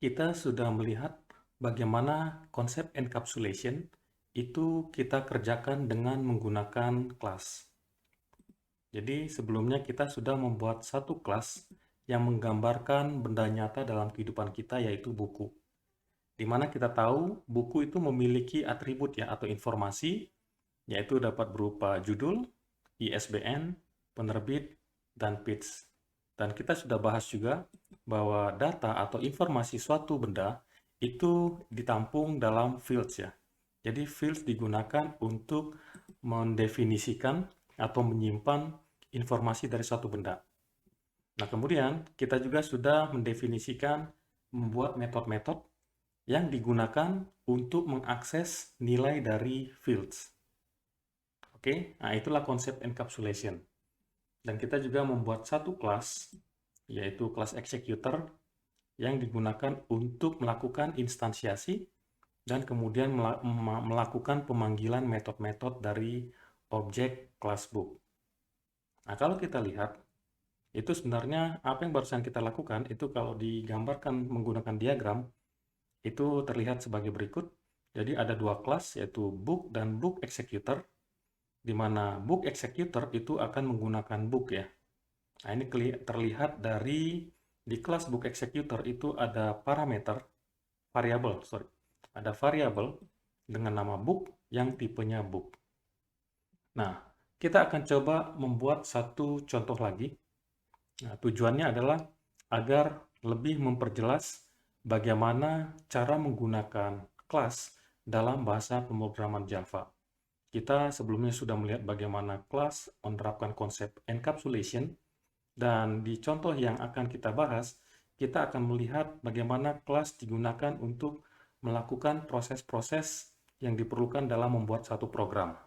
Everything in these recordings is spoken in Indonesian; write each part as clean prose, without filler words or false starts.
Kita sudah melihat bagaimana konsep encapsulation itu kita kerjakan dengan menggunakan kelas. Jadi sebelumnya kita sudah membuat satu kelas yang menggambarkan benda nyata dalam kehidupan kita, yaitu buku. Di mana kita tahu buku itu memiliki atribut ya atau informasi, yaitu dapat berupa judul, ISBN, penerbit, dan page. Dan kita sudah bahas juga bahwa data atau informasi suatu benda itu ditampung dalam fields ya. Jadi fields digunakan untuk mendefinisikan atau menyimpan informasi dari suatu benda. Nah, kemudian kita juga sudah mendefinisikan membuat metode-metode yang digunakan untuk mengakses nilai dari fields. Oke, nah itulah konsep encapsulation. Dan kita juga membuat satu kelas, yaitu kelas executor, yang digunakan untuk melakukan instansiasi dan kemudian melakukan pemanggilan metode-metode dari objek kelas book. Nah, kalau kita lihat, itu sebenarnya apa yang barusan kita lakukan, itu kalau digambarkan menggunakan diagram, itu terlihat sebagai berikut. Jadi ada dua kelas, yaitu book dan book executor, di mana book executor itu akan menggunakan book ya. Nah, ini terlihat dari di kelas book executor itu ada ada variabel dengan nama book yang tipenya book. Nah, kita akan coba membuat satu contoh lagi. Nah, tujuannya adalah agar lebih memperjelas bagaimana cara menggunakan kelas dalam bahasa pemrograman Java. Kita sebelumnya sudah melihat bagaimana kelas menerapkan konsep encapsulation, dan di contoh yang akan kita bahas, kita akan melihat bagaimana kelas digunakan untuk melakukan proses-proses yang diperlukan dalam membuat satu program.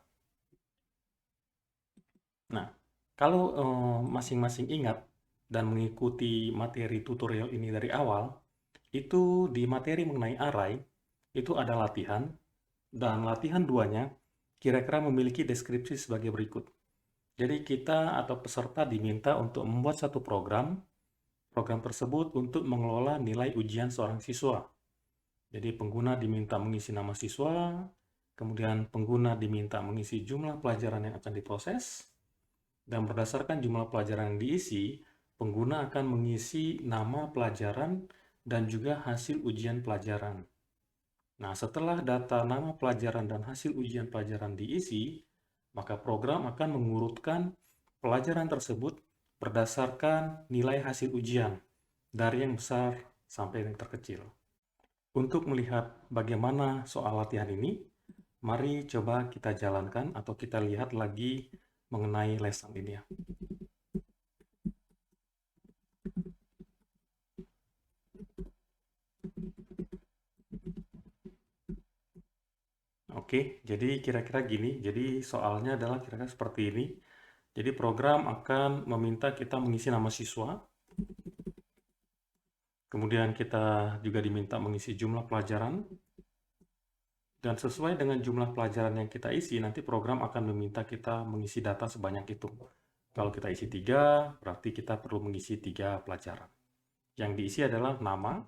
Nah, kalau masing-masing ingat dan mengikuti materi tutorial ini dari awal, itu di materi mengenai array, itu ada latihan, dan latihan duanya kira-kira memiliki deskripsi sebagai berikut. Jadi kita atau peserta diminta untuk membuat satu program tersebut untuk mengelola nilai ujian seorang siswa. Jadi pengguna diminta mengisi nama siswa, kemudian pengguna diminta mengisi jumlah pelajaran yang akan diproses, dan berdasarkan jumlah pelajaran yang diisi, pengguna akan mengisi nama pelajaran dan juga hasil ujian pelajaran. Nah, setelah data nama pelajaran dan hasil ujian pelajaran diisi, maka program akan mengurutkan pelajaran tersebut berdasarkan nilai hasil ujian, dari yang besar sampai yang terkecil. Untuk melihat bagaimana soal latihan ini, mari coba kita jalankan atau kita lihat lagi mengenai lesson ini ya. Oke, jadi kira-kira gini. Jadi soalnya adalah kira-kira seperti ini. Jadi program akan meminta kita mengisi nama siswa. Kemudian kita juga diminta mengisi jumlah pelajaran. Dan sesuai dengan jumlah pelajaran yang kita isi, nanti program akan meminta kita mengisi data sebanyak itu. Kalau kita isi 3, berarti kita perlu mengisi 3 pelajaran. Yang diisi adalah nama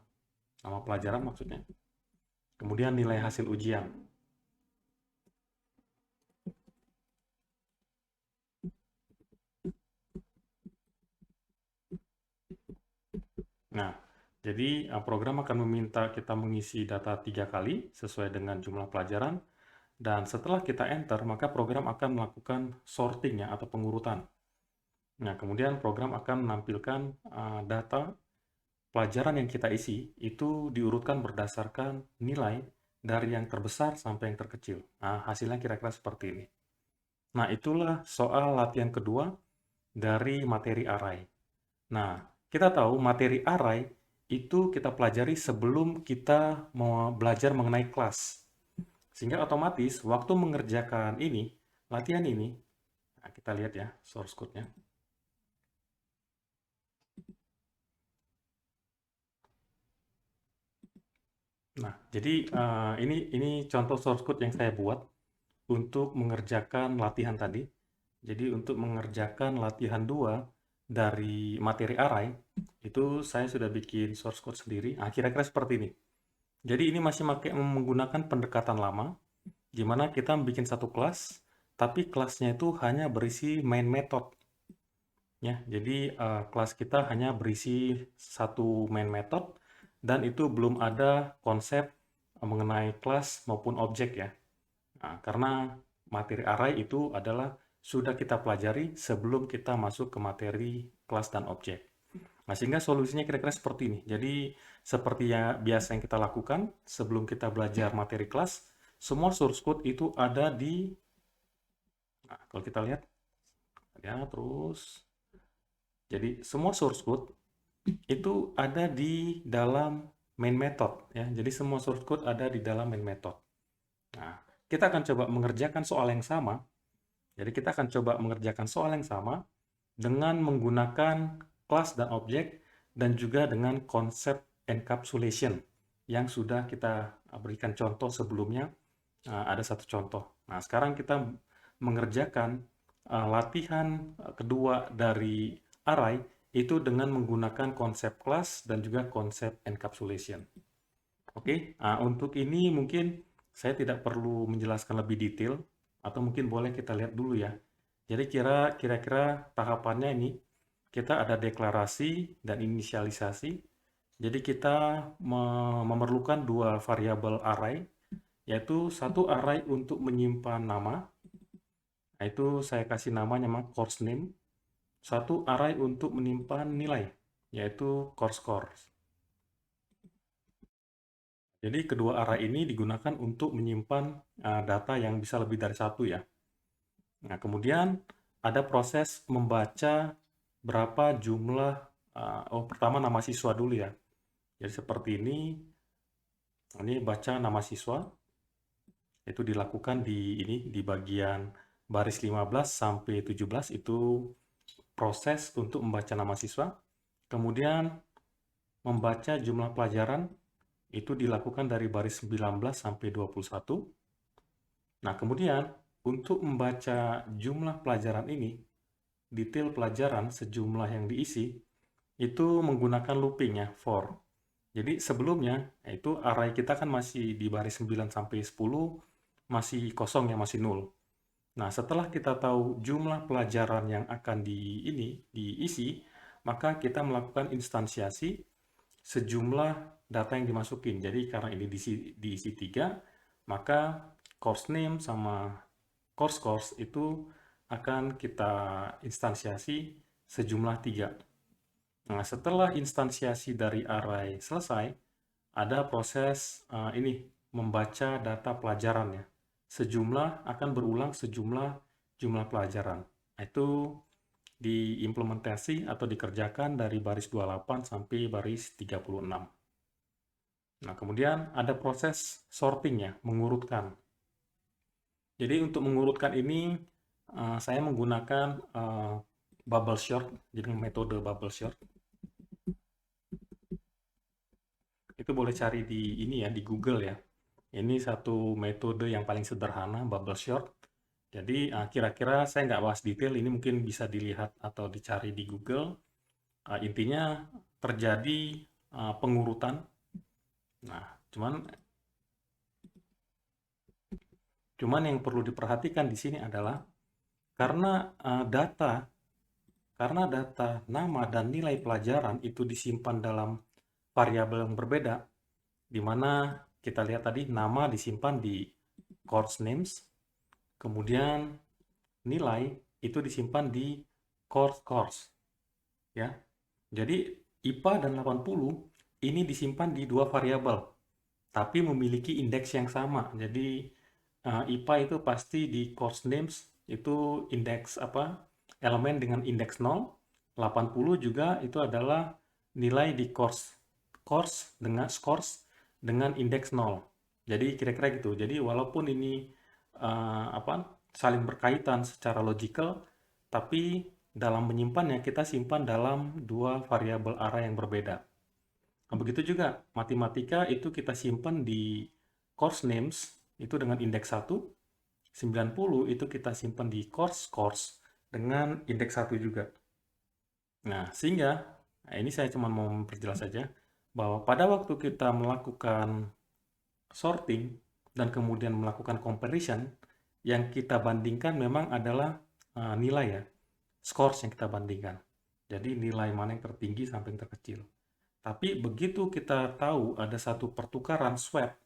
pelajaran maksudnya. Kemudian nilai hasil ujian. Nah, jadi program akan meminta kita mengisi data 3 kali sesuai dengan jumlah pelajaran, dan setelah kita enter, maka program akan melakukan sortingnya atau pengurutan. Nah, kemudian program akan menampilkan data pelajaran yang kita isi, itu diurutkan berdasarkan nilai dari yang terbesar sampai yang terkecil. Nah, hasilnya kira-kira seperti ini. Nah, itulah soal latihan kedua dari materi array. Nah, kita tahu materi array itu kita pelajari sebelum kita mau belajar mengenai kelas. Sehingga otomatis waktu mengerjakan ini, latihan ini, nah kita lihat ya source code-nya. Nah, jadi ini contoh source code yang saya buat untuk mengerjakan latihan tadi. Jadi untuk mengerjakan latihan 2 dari materi array, Itu saya sudah bikin source code sendiri. Nah, kira-kira seperti ini. Jadi ini masih menggunakan pendekatan lama, di mana kita bikin satu kelas, tapi kelasnya itu hanya berisi main method. Ya, jadi kelas kita hanya berisi satu main method, dan itu belum ada konsep mengenai kelas maupun objek ya. Nah, karena materi array itu adalah sudah kita pelajari sebelum kita masuk ke materi kelas dan objek. Nah, sehingga solusinya kira-kira seperti ini. Jadi, seperti yang biasa yang kita lakukan sebelum kita belajar materi kelas, semua source code itu ada di, nah, kalau kita lihat, ya, terus, jadi semua source code itu ada di dalam main method, ya. Jadi semua source code ada di dalam main method. Nah, kita akan coba mengerjakan soal yang sama. Jadi kita akan coba mengerjakan soal yang sama dengan menggunakan kelas dan objek dan juga dengan konsep encapsulation yang sudah kita berikan contoh sebelumnya. Ada satu contoh. Nah, sekarang kita mengerjakan latihan kedua dari array itu dengan menggunakan konsep kelas dan juga konsep encapsulation. Oke, untuk ini mungkin saya tidak perlu menjelaskan lebih detail, atau mungkin boleh kita lihat dulu ya. Jadi kira-kira tahapannya ini, kita ada deklarasi dan inisialisasi. Jadi kita memerlukan dua variabel array, yaitu satu array untuk menyimpan nama, nah itu saya kasih namanya course name. Satu array untuk menyimpan nilai, yaitu course score. Jadi kedua array ini digunakan untuk menyimpan data yang bisa lebih dari satu ya. Nah, kemudian ada proses membaca berapa jumlah, pertama nama siswa dulu ya. Jadi seperti ini baca nama siswa, itu dilakukan di bagian baris 15 sampai 17 itu proses untuk membaca nama siswa. Kemudian membaca jumlah pelajaran, itu dilakukan dari baris 19 sampai 21. Nah, kemudian untuk membaca jumlah pelajaran ini, detail pelajaran sejumlah yang diisi, itu menggunakan looping ya, for. Jadi sebelumnya, itu array kita kan masih di baris 9 sampai 10, masih kosong ya, masih nol. Nah, setelah kita tahu jumlah pelajaran yang akan diisi, maka kita melakukan instansiasi sejumlah data yang dimasukin. Jadi karena ini diisi 3, maka course name sama course itu akan kita instansiasi sejumlah 3. Nah, setelah instansiasi dari array selesai, ada proses ini membaca data pelajaran ya. Sejumlah akan berulang sejumlah jumlah pelajaran. Itu diimplementasi atau dikerjakan dari baris 28 sampai baris 36. Nah, kemudian ada proses sorting ya, mengurutkan. Jadi untuk mengurutkan ini, saya menggunakan bubble sort, jadi metode bubble sort. Itu boleh cari di ini ya, di Google ya. Ini satu metode yang paling sederhana, bubble sort. Jadi kira-kira saya nggak bahas detail, ini mungkin bisa dilihat atau dicari di Google. Intinya terjadi pengurutan. Nah, cuman yang perlu diperhatikan di sini adalah karena data nama dan nilai pelajaran itu disimpan dalam variabel yang berbeda, di mana kita lihat tadi nama disimpan di course names, kemudian nilai itu disimpan di course ya. Jadi IPA dan 80 ini disimpan di dua variabel, tapi memiliki indeks yang sama. Jadi IPA itu pasti di course names itu indeks elemen dengan indeks 0, 80 juga itu adalah nilai di course dengan scores dengan indeks 0. Jadi kira-kira gitu. Jadi walaupun ini saling berkaitan secara logical, tapi dalam menyimpannya kita simpan dalam dua variabel array yang berbeda. Nah, begitu juga matematika itu kita simpan di course names itu dengan indeks 1, 90 itu kita simpan di course dengan indeks 1 juga. Nah, sehingga Nah, ini saya cuma mau memperjelas saja bahwa pada waktu kita melakukan sorting dan kemudian melakukan comparison, yang kita bandingkan memang adalah nilai ya, scores yang kita bandingkan. Jadi nilai mana yang tertinggi sampai yang terkecil. Tapi begitu kita tahu ada satu pertukaran swap,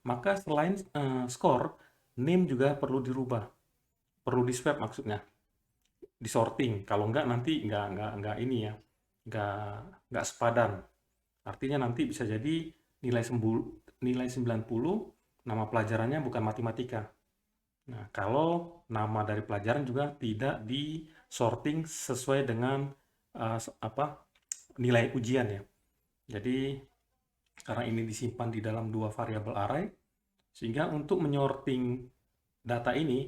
maka selain skor, name juga perlu dirubah, perlu di swap maksudnya, di sorting. Kalau enggak nanti enggak ini ya, enggak sepadan. Artinya nanti bisa jadi nilai 90, nama pelajarannya bukan matematika. Nah, kalau nama dari pelajaran juga tidak di sorting sesuai dengan nilai ujian ya. Jadi karena ini disimpan di dalam dua variabel array, sehingga untuk menyorting data ini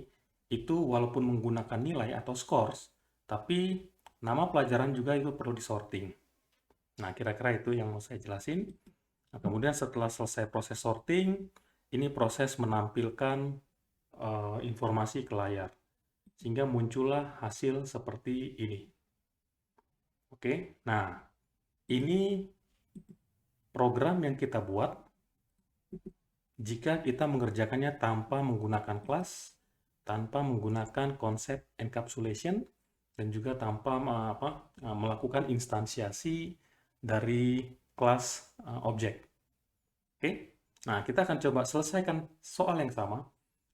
itu walaupun menggunakan nilai atau scores, tapi nama pelajaran juga itu perlu disorting. Nah, kira-kira itu yang mau saya jelasin. Nah, kemudian setelah selesai proses sorting, ini proses menampilkan informasi ke layar. Sehingga muncullah hasil seperti ini. Oke, nah ini program yang kita buat jika kita mengerjakannya tanpa menggunakan kelas, tanpa menggunakan konsep encapsulation, dan juga tanpa melakukan instansiasi dari kelas objek. Oke, nah kita akan coba selesaikan soal yang sama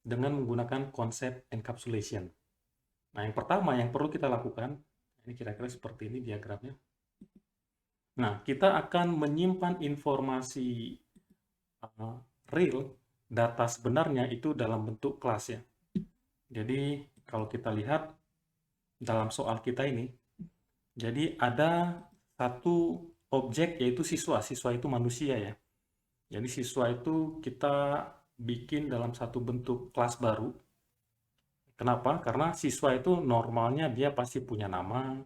dengan menggunakan konsep encapsulation. Nah, yang pertama yang perlu kita lakukan, ini kira-kira seperti ini diagramnya. Nah, kita akan menyimpan informasi real, data sebenarnya itu dalam bentuk kelas ya. Jadi, kalau kita lihat dalam soal kita ini, jadi ada satu objek yaitu siswa. Siswa itu manusia ya. Jadi siswa itu kita bikin dalam satu bentuk kelas baru. Kenapa? Karena siswa itu normalnya dia pasti punya nama,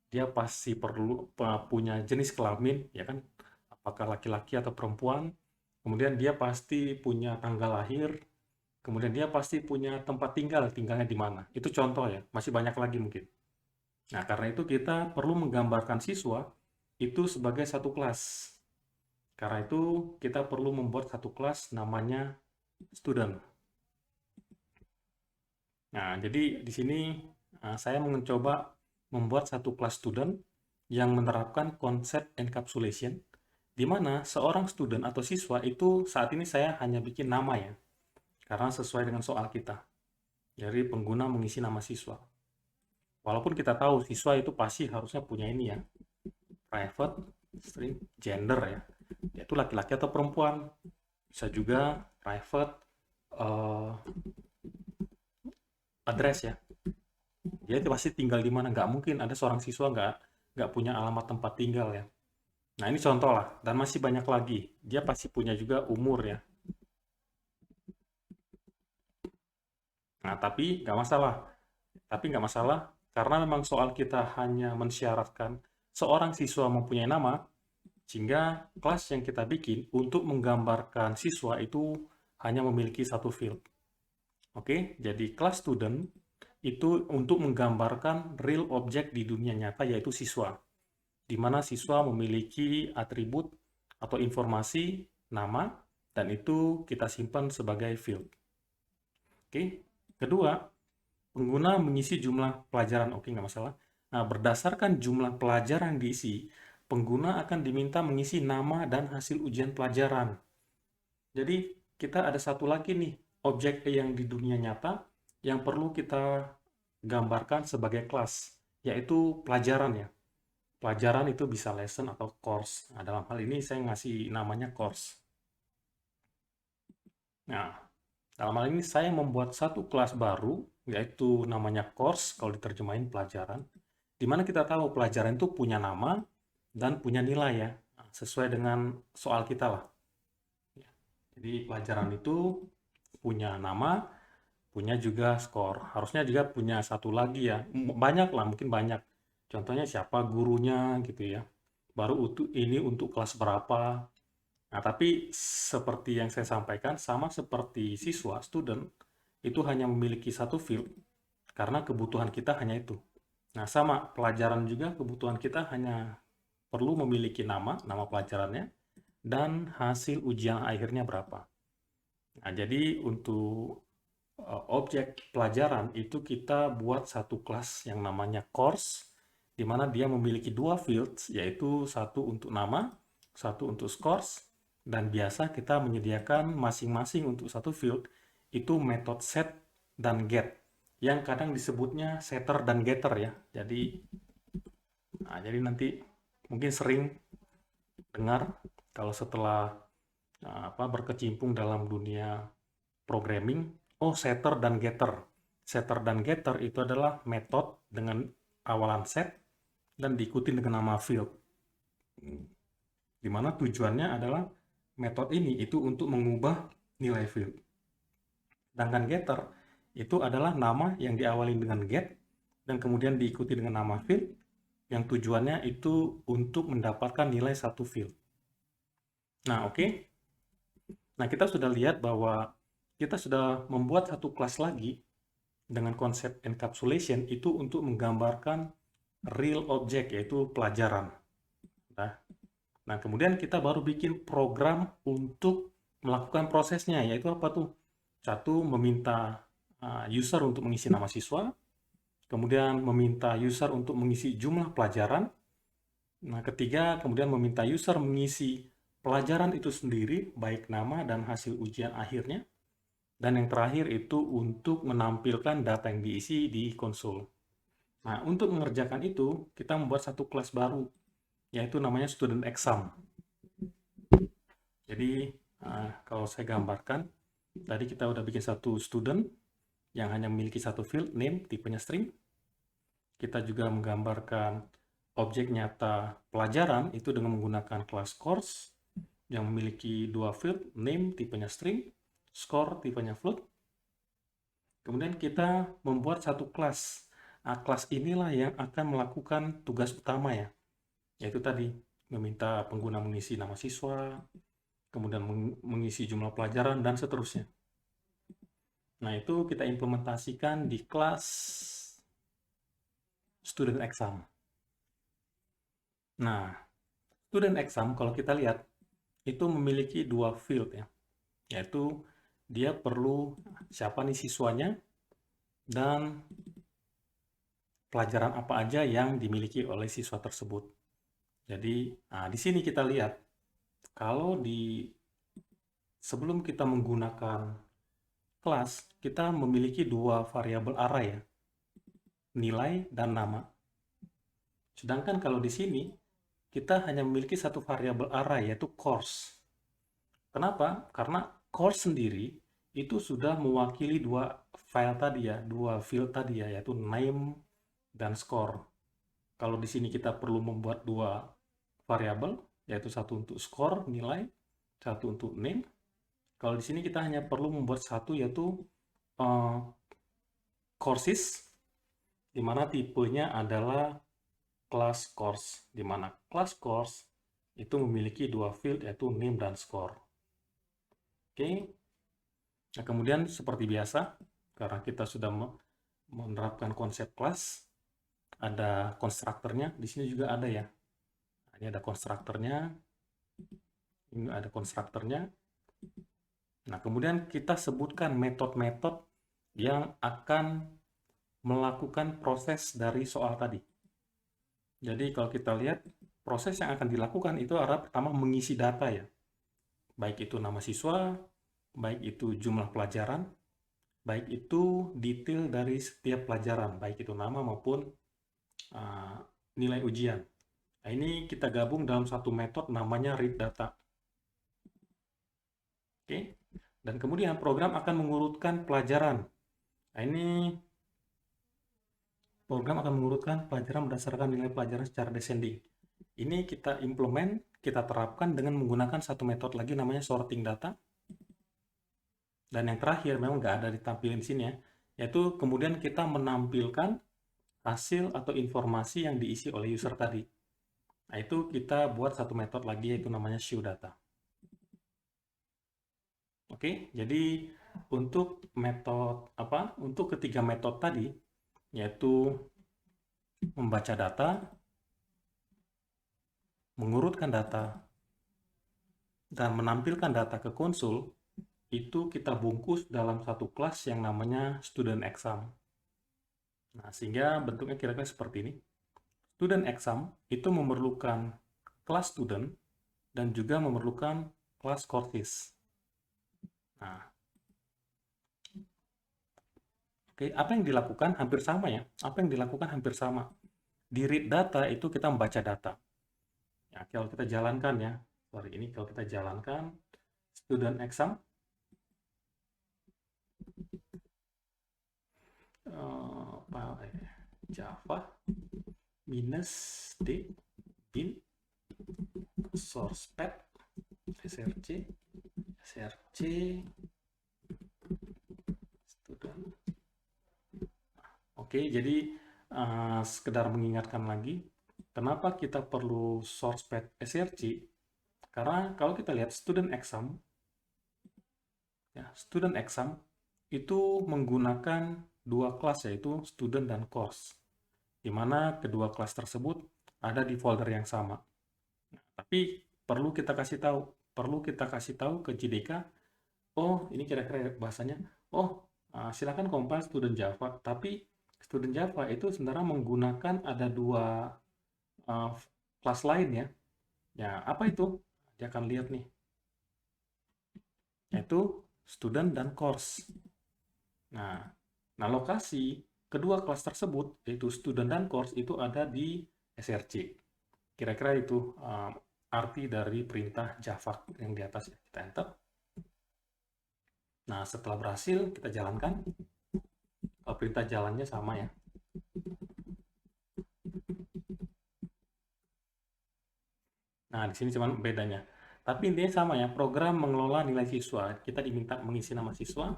dia pasti perlu punya jenis kelamin, ya kan? Apakah laki-laki atau perempuan. Kemudian dia pasti punya tanggal lahir, kemudian dia pasti punya tempat tinggal, tinggalnya di mana. Itu contoh ya, masih banyak lagi mungkin. Nah, karena itu kita perlu menggambarkan siswa itu sebagai satu kelas. Karena itu kita perlu membuat satu kelas namanya student. Nah, jadi di sini saya mencoba membuat satu kelas student yang menerapkan konsep encapsulation, di mana seorang student atau siswa itu saat ini saya hanya bikin nama ya, karena sesuai dengan soal kita. Jadi pengguna mengisi nama siswa. Walaupun kita tahu siswa itu pasti harusnya punya ini ya, private, string, gender ya, yaitu laki-laki atau perempuan. Bisa juga private, address ya. Dia itu pasti tinggal di mana. Nggak mungkin ada seorang siswa nggak punya alamat tempat tinggal ya. Nah, ini contoh lah. Dan masih banyak lagi. Dia pasti punya juga umur ya. Nah, tapi nggak masalah. Tapi nggak masalah karena memang soal kita hanya mensyaratkan seorang siswa mempunyai nama, sehingga kelas yang kita bikin untuk menggambarkan siswa itu hanya memiliki satu field. Oke, jadi kelas student itu untuk menggambarkan real object di dunia nyata yaitu siswa, di mana siswa memiliki atribut atau informasi nama dan itu kita simpan sebagai field. Oke, kedua, pengguna mengisi jumlah pelajaran. Oke, nggak masalah. Nah, berdasarkan jumlah pelajaran yang diisi, pengguna akan diminta mengisi nama dan hasil ujian pelajaran. Jadi, kita ada satu lagi nih, objek yang di dunia nyata yang perlu kita gambarkan sebagai kelas, yaitu pelajaran ya. Pelajaran itu bisa lesson atau course. Nah, dalam hal ini saya ngasih namanya course. Nah, dalam hal ini saya membuat satu kelas baru, yaitu namanya course, kalau diterjemahin pelajaran, di mana kita tahu pelajaran itu punya nama dan punya nilai ya, sesuai dengan soal kita lah. Jadi pelajaran itu punya nama, punya juga skor. Harusnya juga punya satu lagi ya, banyak lah, mungkin banyak. Contohnya siapa gurunya gitu ya. Baru ini untuk kelas berapa. Nah, tapi seperti yang saya sampaikan, sama seperti siswa, student, itu hanya memiliki satu field, karena kebutuhan kita hanya itu. Nah, sama, pelajaran juga kebutuhan kita hanya perlu memiliki nama pelajarannya, dan hasil ujian akhirnya berapa. Nah, jadi untuk objek pelajaran itu kita buat satu kelas yang namanya course, di mana dia memiliki dua fields, yaitu satu untuk nama, satu untuk scores, dan biasa kita menyediakan masing-masing untuk satu field itu metode set dan get, yang kadang disebutnya setter dan getter ya. Jadi nanti mungkin sering dengar kalau setelah berkecimpung dalam dunia programming, oh setter dan getter. Setter dan getter itu adalah metode dengan awalan set dan diikuti dengan nama field. Di mana tujuannya adalah metode ini itu untuk mengubah nilai field. Sedangkan getter itu adalah nama yang diawali dengan get dan kemudian diikuti dengan nama field yang tujuannya itu untuk mendapatkan nilai satu field. Nah, oke. Nah, kita sudah lihat bahwa kita sudah membuat satu kelas lagi dengan konsep encapsulation itu untuk menggambarkan real object, yaitu pelajaran. Nah, kemudian kita baru bikin program untuk melakukan prosesnya, yaitu apa tuh? Satu, meminta user untuk mengisi nama siswa, kemudian meminta user untuk mengisi jumlah pelajaran. Nah, ketiga, kemudian meminta user mengisi pelajaran itu sendiri, baik nama dan hasil ujian akhirnya. Dan yang terakhir itu untuk menampilkan data yang diisi di konsol. Nah, untuk mengerjakan itu, kita membuat satu kelas baru, yaitu namanya student exam. Jadi, kalau saya gambarkan, tadi kita udah bikin satu student yang hanya memiliki satu field, name, tipenya string. Kita juga menggambarkan objek nyata pelajaran itu dengan menggunakan kelas course yang memiliki dua field, name, tipenya string, score, tipenya float. Kemudian kita membuat satu kelas. Nah, kelas inilah yang akan melakukan tugas utama ya, yaitu tadi meminta pengguna mengisi nama siswa, kemudian mengisi jumlah pelajaran, dan seterusnya. Nah, itu kita implementasikan di kelas student exam. Nah, student exam kalau kita lihat itu memiliki dua field ya, yaitu dia perlu siapa nih siswanya dan pelajaran apa aja yang dimiliki oleh siswa tersebut. Jadi, di sini kita lihat kalau sebelum kita menggunakan kelas, kita memiliki dua variabel array ya, nilai dan nama. Sedangkan kalau di sini kita hanya memiliki satu variabel array, yaitu course. Kenapa? Karena course sendiri itu sudah mewakili dua file tadi ya, dua field tadi ya, yaitu name dan score. Kalau di sini kita perlu membuat dua variabel, yaitu satu untuk score, nilai, satu untuk name. Kalau di sini kita hanya perlu membuat satu, yaitu courses, di mana tipenya adalah class course, di mana class course itu memiliki dua field, yaitu name dan score. Oke. Nah, kemudian seperti biasa, karena kita sudah menerapkan konsep kelas, ada konstruktornya, di sini juga ada ya. Ini ada konstruktornya, ini ada konstruktornya. Nah, kemudian kita sebutkan metode-metode yang akan melakukan proses dari soal tadi. Jadi kalau kita lihat, proses yang akan dilakukan itu adalah pertama mengisi data ya. Baik itu nama siswa, baik itu jumlah pelajaran, baik itu detail dari setiap pelajaran, baik itu nama maupun nilai ujian. Nah, ini kita gabung dalam satu metode namanya read data. Oke. Dan kemudian program akan mengurutkan pelajaran. Nah, ini program akan mengurutkan pelajaran berdasarkan nilai pelajaran secara descending. Ini kita implement, kita terapkan dengan menggunakan satu metode lagi namanya sorting data. Dan yang terakhir, memang nggak ada ditampilkan di sini ya, yaitu kemudian kita menampilkan hasil atau informasi yang diisi oleh user tadi. Nah, itu kita buat satu metode lagi, yaitu namanya show data. Oke, jadi untuk metode untuk ketiga metode tadi, yaitu membaca data, mengurutkan data, dan menampilkan data ke konsul, itu kita bungkus dalam satu kelas yang namanya student exam. Nah, sehingga bentuknya kira-kira seperti ini. Student exam itu memerlukan kelas student dan juga memerlukan kelas courses. Nah, oke, apa yang dilakukan hampir sama ya. Apa yang dilakukan hampir sama. Di read data itu kita membaca data. Ya, kalau kita jalankan ya. Sorry, ini kalau kita jalankan student exam, Java minus D bin source path src student. Oke, jadi sekedar mengingatkan lagi, kenapa kita perlu source path src? Karena kalau kita lihat student exam, ya, student exam itu menggunakan dua kelas, yaitu student dan course, di mana kedua kelas tersebut ada di folder yang sama. Nah, tapi perlu kita kasih tahu ke JDK, oh ini kira-kira bahasanya, oh silakan compile student Java, tapi student Java itu sebenarnya menggunakan ada dua kelas lain ya. Ya, apa itu? Dia akan lihat nih, yaitu student dan course. Nah, lokasi kedua kelas tersebut, yaitu student dan course, itu ada di src. Kira-kira itu arti dari perintah Java yang di atas. Kita enter. Nah, setelah berhasil, kita jalankan. Perintah jalannya sama ya. Nah, di sini cuma bedanya. Tapi intinya sama ya, program mengelola nilai siswa. Kita diminta mengisi nama siswa.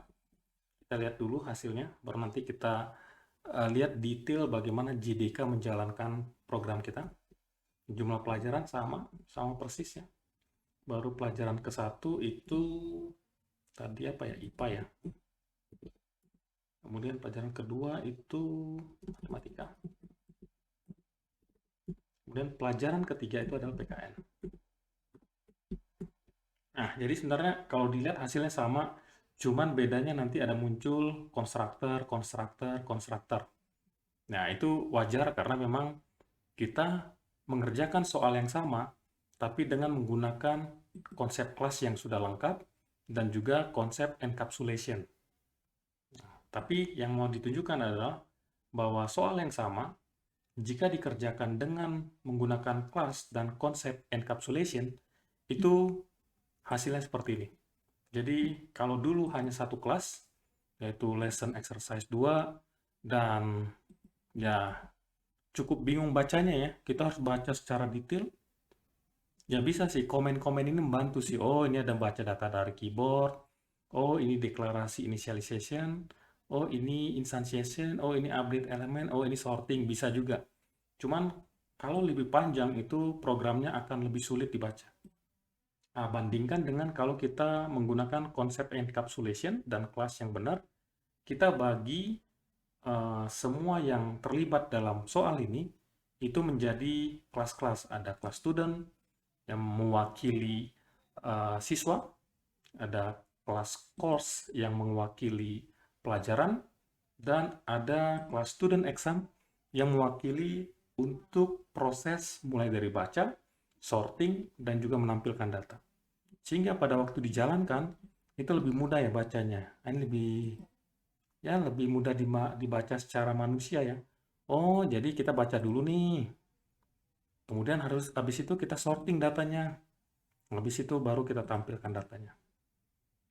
Kita lihat dulu hasilnya, baru nanti kita lihat detail bagaimana JDK menjalankan program kita. Jumlah pelajaran sama persis ya. Baru pelajaran ke-1 itu tadi apa ya, IPA ya. Kemudian pelajaran kedua itu matematika. Kemudian pelajaran ketiga itu adalah PKN. Nah, jadi sebenarnya kalau dilihat hasilnya sama, cuman bedanya nanti ada muncul konstruktor. Nah, itu wajar karena memang kita mengerjakan soal yang sama, tapi dengan menggunakan konsep kelas yang sudah lengkap dan juga konsep encapsulation. Nah, tapi yang mau ditunjukkan adalah bahwa soal yang sama, jika dikerjakan dengan menggunakan kelas dan konsep encapsulation, itu hasilnya seperti ini. Jadi, kalau dulu hanya satu kelas, yaitu lesson exercise 2, dan ya cukup bingung bacanya ya, kita harus baca secara detail. Ya bisa sih, komen-komen ini membantu sih. Oh, ini ada baca data dari keyboard. Oh, ini deklarasi initialization. Oh, ini instantiation. Oh, ini update elemen. Oh, ini sorting. Bisa juga. Cuman, kalau lebih panjang itu programnya akan lebih sulit dibaca. Nah, bandingkan dengan kalau kita menggunakan konsep encapsulation dan kelas yang benar, kita bagi semua yang terlibat dalam soal ini itu menjadi kelas-kelas. Ada kelas student yang mewakili siswa, ada kelas course yang mewakili pelajaran, dan ada kelas student exam yang mewakili untuk proses mulai dari baca, sorting, dan juga menampilkan data. Sehingga pada waktu dijalankan, itu lebih mudah ya bacanya. Ini lebih mudah dibaca secara manusia ya. Oh, jadi kita baca dulu nih. Kemudian habis itu kita sorting datanya. Habis itu baru kita tampilkan datanya.